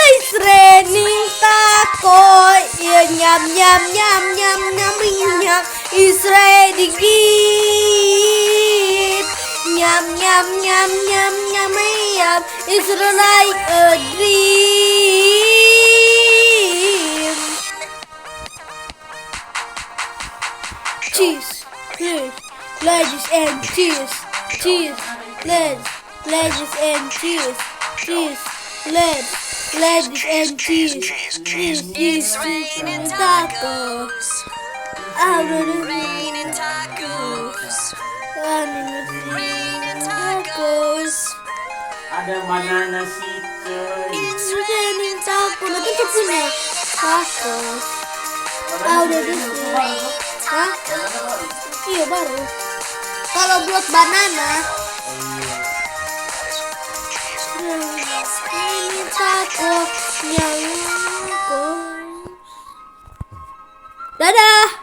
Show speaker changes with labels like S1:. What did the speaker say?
S1: It's raining taco. Yeah, nyam nyam nyam nyam nyam nyam. It's raining deep. Nyam nyam nyam nyam nyam nyam. It's like a dream. Cheese, cheese, lettuce and cheese, cheese, lettuce and cheese, cheese, lettuce and cheese, cheese, and tacos. Raining tacos. Raining tacos.
S2: Ada banana sih, coy.
S1: It's raining tacos. Nanti kita punya tacos. Udah dulu. Hah? Iya baru. Kalau buat banana. Ini tacos. Dadah.